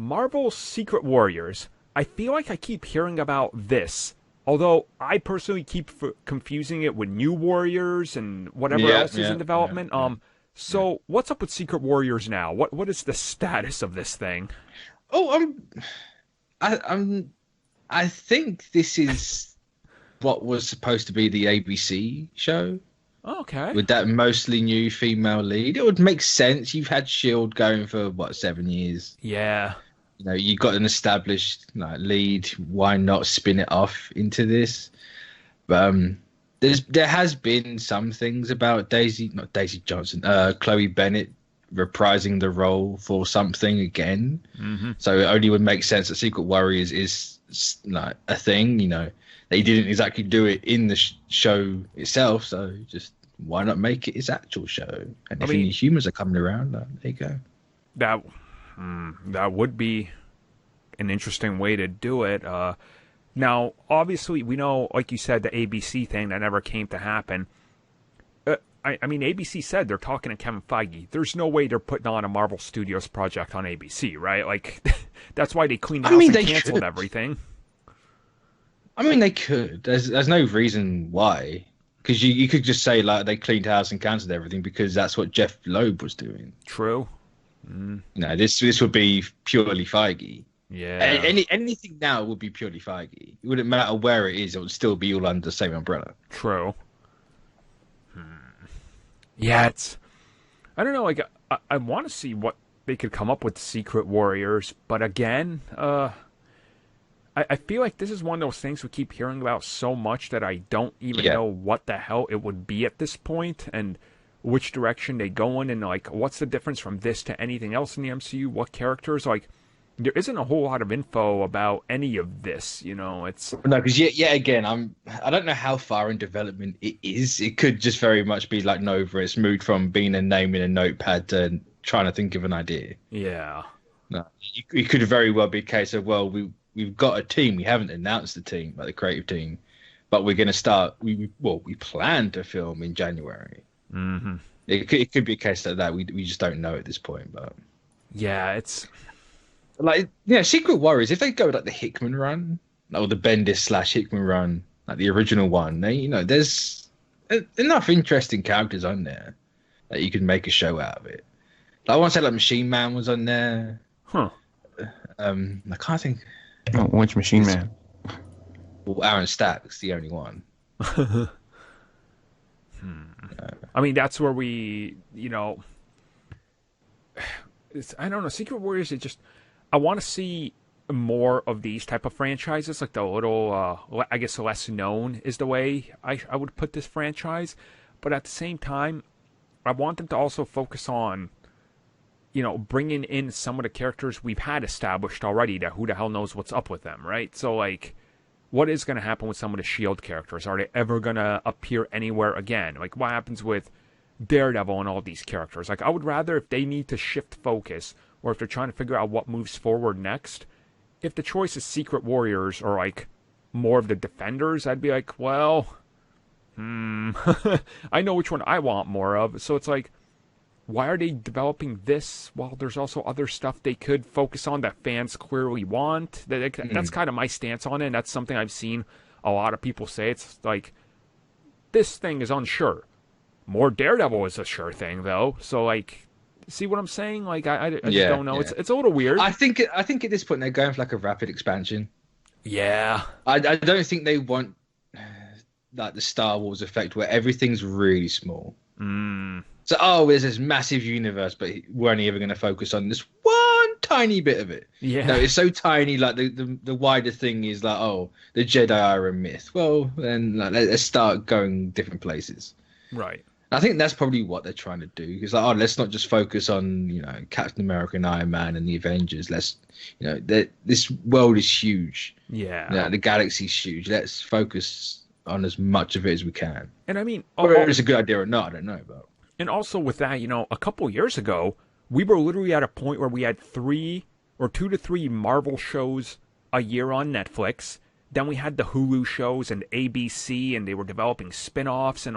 Marvel's Secret Warriors. I feel like I keep hearing about this, although I personally keep confusing it with New Warriors and whatever else is in development. So what's up with Secret Warriors now? What is the status of this thing? Oh, I think this is what was supposed to be the ABC show. Okay. With that mostly new female lead. It would make sense. You've had S.H.I.E.L.D. going for, 7 years? Yeah. You got an established lead. Why not spin it off into this? But there has been some things about Daisy Johnson, Chloe Bennett reprising the role for something again. Mm-hmm. So it only would make sense that Secret Warriors is a thing. They didn't exactly do it in the show itself, so just why not make it its actual show? And if any humans are coming around, there you go. That would be an interesting way to do it. Now, obviously, we know, like you said, the ABC thing that never came to happen. ABC said they're talking to Kevin Feige. There's no way they're putting on a Marvel Studios project on ABC, right? Like, that's why they cleaned house and canceled everything. They could. There's no reason why. Because you could just say, they cleaned house and cancelled everything because that's what Jeff Loeb was doing. True. This would be purely Feige. Yeah. Anything now would be purely Feige. It wouldn't matter where it is. It would still be all under the same umbrella. True. Yeah, I don't know. Like, I want to see what they could come up with Secret Warriors, but again, I feel like this is one of those things we keep hearing about so much that I don't even know what the hell it would be at this point, and which direction they go in, and what's the difference from this to anything else in the MCU? What characters? There isn't a whole lot of info about any of this. It's no, because yet again, I don't know how far in development it is. It could just very much be like Nova. It's moved from being a name in a notepad to trying to think of an idea. Yeah. No, it could very well be a case of we've got a team. We haven't announced the team, the creative team, but we're going to start. We plan to film in January. Mm-hmm. It could be a case like that. We just don't know at this point. But yeah, it's Secret Warriors. If they go with the Hickman run, or the Bendis/Hickman run, like the original one, there's enough interesting characters on there that you could make a show out of it. I want to say Machine Man was on there. Huh. I can't think. Oh, which Machine Man? Well, Aaron Stack's the only one. That's where we, I don't know. Secret Warriors, I want to see more of these type of franchises, like the little, I guess less known is the way I would put this franchise. But at the same time, I want them to also focus on, bringing in some of the characters we've had established already, that who the hell knows what's up with them, right? So, what is going to happen with some of the S.H.I.E.L.D. characters? Are they ever going to appear anywhere again? What happens with Daredevil and all these characters? I would rather, if they need to shift focus, or if they're trying to figure out what moves forward next, if the choice is Secret Warriors or, more of the Defenders, I'd be I know which one I want more of. So it's why are they developing this while there's also other stuff they could focus on that fans clearly want? That's kind of my stance on it, and that's something I've seen a lot of people say. It's this thing is unsure. More Daredevil is a sure thing, though. So, see what I'm saying? I just don't know. Yeah. It's a little weird. I think at this point they're going for a rapid expansion. Yeah. I don't think they want the Star Wars effect where everything's really small. So, there's this massive universe, but we're only ever going to focus on this one tiny bit of it. Yeah. No, it's so tiny, the wider thing is the Jedi are a myth. Well, then let's start going different places. Right. I think that's probably what they're trying to do. It's let's not just focus on, Captain America and Iron Man and the Avengers. Let's, this world is huge. Yeah. The galaxy's huge. Let's focus on as much of it as we can. And whether it's a good idea or not, I don't know. But and also with that, a couple years ago, we were literally at a point where we had 2 to 3 Marvel shows a year on Netflix. Then we had the Hulu shows and ABC, and they were developing spin-offs, and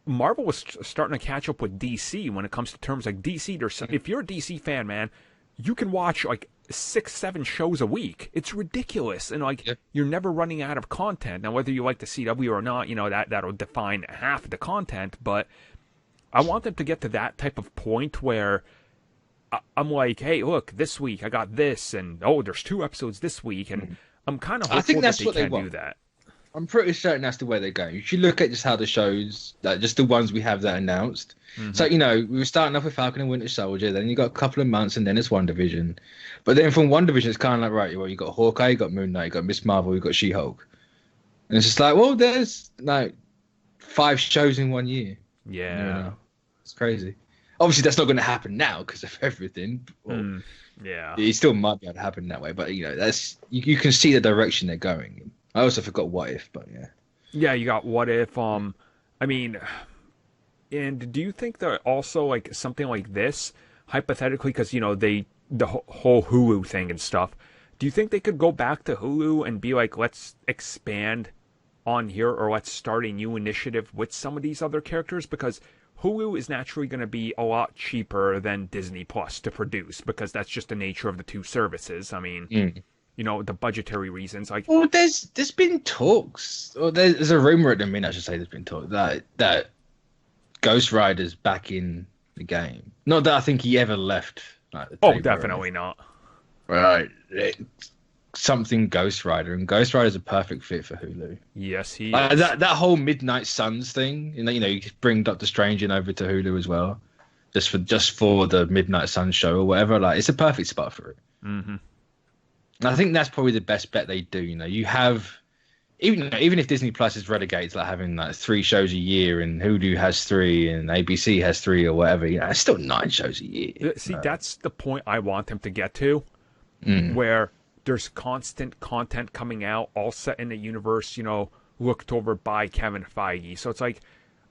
Marvel was starting to catch up with DC when it comes to terms like DC. If you're a DC fan, man, you can watch 6-7 shows a week. It's ridiculous, and like Yeah. you're never running out of content. Now, whether you like the CW or not, that'll define half the content. But I want them to get to that type of point where I'm like, hey, look, this week I got this, and there's 2 episodes this week, and I'm kind of hopeful I think that's that what they they can want. do that. I'm pretty certain that's the way they're going. If you look at just how the shows, like just the ones we have that announced. So, we were starting off with Falcon and Winter Soldier, then you got a couple of months, and then it's WandaVision. But then from WandaVision, it's kind of like, right, well, you got Hawkeye, you got Moon Knight, you got Miss Marvel, you got She-Hulk. And it's just like, well, there's like 5 shows in 1 year. Yeah. It's crazy. Obviously, that's not going to happen now because of everything. Well, Yeah. it still might be able to happen that way, but that's you can see the direction they're going in. I also forgot What If, but yeah. Yeah, you got What If. I mean, and do you think that also like something like this, hypothetically, because the whole Hulu thing and stuff, do you think they could go back to Hulu and be like, let's expand on here, or let's start a new initiative with some of these other characters? Because Hulu is naturally going to be a lot cheaper than Disney Plus to produce, because that's just the nature of the 2 services. I mean, the budgetary reasons. Like, Well, there's been talks, or there's a rumor at the minute. I should say there's been talk that Ghost Rider's back in the game. Not that I think he ever left. Like, the table or definitely not. anything. Right, something Ghost Rider, and Ghost Rider's a perfect fit for Hulu. Yes, he Like, is. that whole Midnight Suns thing, you bring Doctor Strange in over to Hulu as well, just for the Midnight Suns show or whatever. Like, it's a perfect spot for it. Mm-hmm. And I think that's probably the best bet they do. You have even if Disney Plus is relegated to like having like 3 shows a year, and Hulu has 3, and ABC has 3 or whatever, it's still 9 shows a year. See, that's the point I want them to get to, where there's constant content coming out, all set in a universe, looked over by Kevin Feige. So it's like,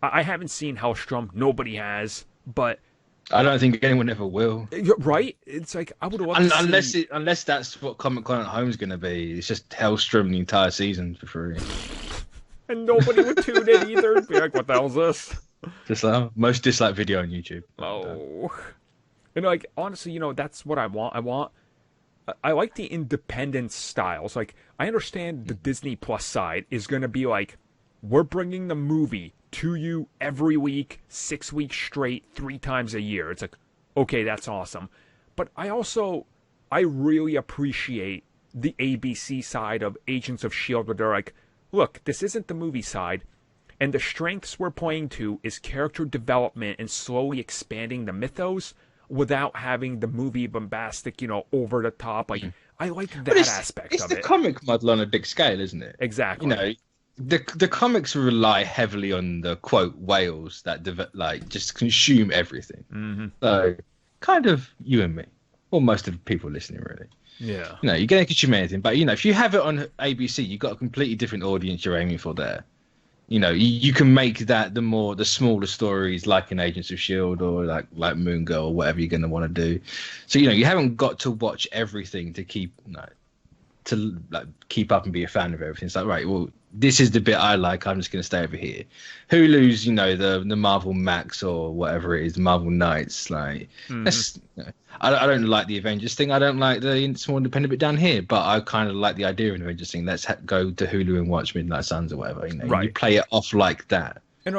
I haven't seen Hellstrom, nobody has, but I don't think anyone ever will. right? It's like, I would love to see... Unless that's what Comic-Con at Home is going to be. It's just Hellstrom the entire season for free. And nobody would tune in either. It'd be like, what the hell is this? Just like most disliked video on YouTube. Oh. And like, honestly, that's what I want. I like the independent styles. Like, I understand the Disney Plus side is going to be like, we're bringing the movie to you every week, 6 weeks straight, 3 times a year. It's like, okay, that's awesome. But I really appreciate the ABC side of Agents of S.H.I.E.L.D. where they're like, look, this isn't the movie side, and the strengths we're playing to is character development and slowly expanding the mythos without having the movie bombastic, over the top. Like, I like that aspect of it. It's the comic model on a big scale, isn't it? Exactly. The comics rely heavily on the quote whales that just consume everything. Mm-hmm. So kind of you and me, or most of the people listening, really. Yeah. You're going to consume anything, but if you have it on ABC, you've got a completely different audience you're aiming for there. You can make that the smaller stories like in Agents of S.H.I.E.L.D. or like Moon Girl or whatever you're going to want to do. So you haven't got to watch everything to keep up and be a fan of everything. It's like, right, well, this is the bit I like. I'm just going to stay over here. Hulu's, the Marvel Max or whatever it is, Marvel Nights. Like, that's, I don't like the Avengers thing. I don't like the small independent bit down here, but I kind of like the idea of an Avengers thing. Let's go to Hulu and watch Midnight Suns or whatever. Right. You play it off like that. And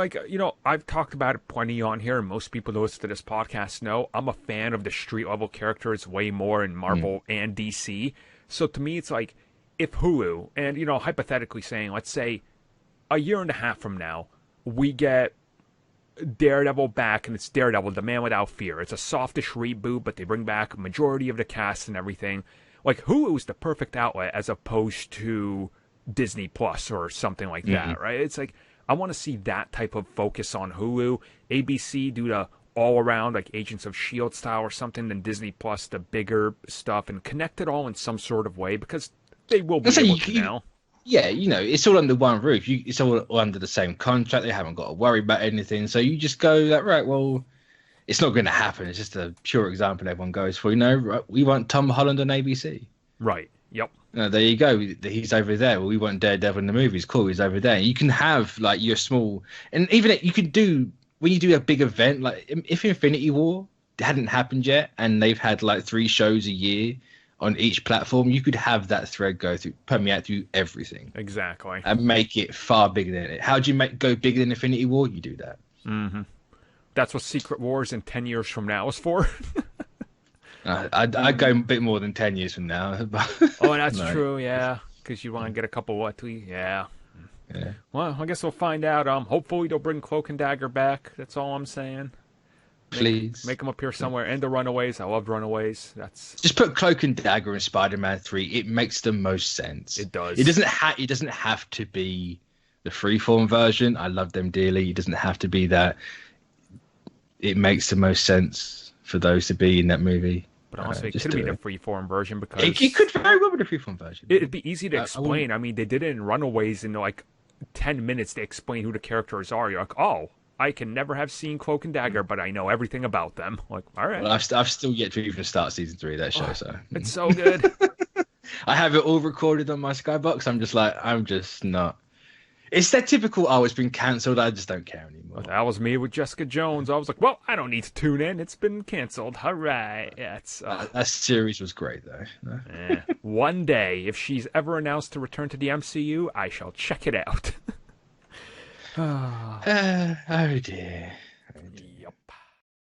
I've talked about it plenty on here, and most people who listen to this podcast know I'm a fan of the street level characters way more in Marvel and DC. So to me, it's like, if Hulu, and, hypothetically saying, let's say a year and a half from now, we get Daredevil back, and it's Daredevil, the Man Without Fear. It's a softish reboot, but they bring back a majority of the cast and everything. Like, Hulu is the perfect outlet as opposed to Disney Plus or something like that, right? It's like, I want to see that type of focus on Hulu. ABC do the all-around, like, Agents of S.H.I.E.L.D. style or something, then Disney Plus, the bigger stuff, and connect it all in some sort of way, because they will be able to now. Yeah, it's all under one roof. It's all under the same contract. They haven't got to worry about anything. So you just go that, right, well, it's not going to happen. It's just a pure example everyone goes for. Right, we want Tom Holland on ABC. Right, yep. There you go. He's over there. Well, we want Daredevil in the movies. Cool, he's over there. You can have, like, your small... And even you can do... When you do a big event, like, if Infinity War hadn't happened yet, and they've had, like, 3 shows a year on each platform, you could have that thread permeate through everything. Exactly. And make it far bigger than it. How do you go bigger than Infinity War? You do that. Mm-hmm. That's what Secret Wars in 10 years from now is for. I'd go a bit more than 10 years from now. Oh, that's true, yeah. Because you want to get a couple yeah. Well, I guess we'll find out. Hopefully they'll bring Cloak and Dagger back. That's all I'm saying. Please. Make them appear somewhere. And the Runaways. I love Runaways. Just put Cloak and Dagger in Spider-Man 3. It makes the most sense. It does. It doesn't have to be the freeform version. I love them dearly. It doesn't have to be that. It makes the most sense for those to be in that movie. But honestly, it could be the freeform version because... It could very well be the freeform version. It'd be easy to explain. I mean, they did it in Runaways in like 10 minutes to explain who the characters are. You're like, oh, I can never have seen Cloak and Dagger, but I know everything about them. Like, all right. Well, I've still yet to even start season 3 of that show, so... It's so good. I have it all recorded on my Skybox. I'm just not... It's that typical, it's been cancelled, I just don't care anymore. Well, that was me with Jessica Jones. I was like, well, I don't need to tune in. It's been cancelled. All right. Yeah, that series was great, though. One day, if she's ever announced to return to the MCU, I shall check it out. Oh dear.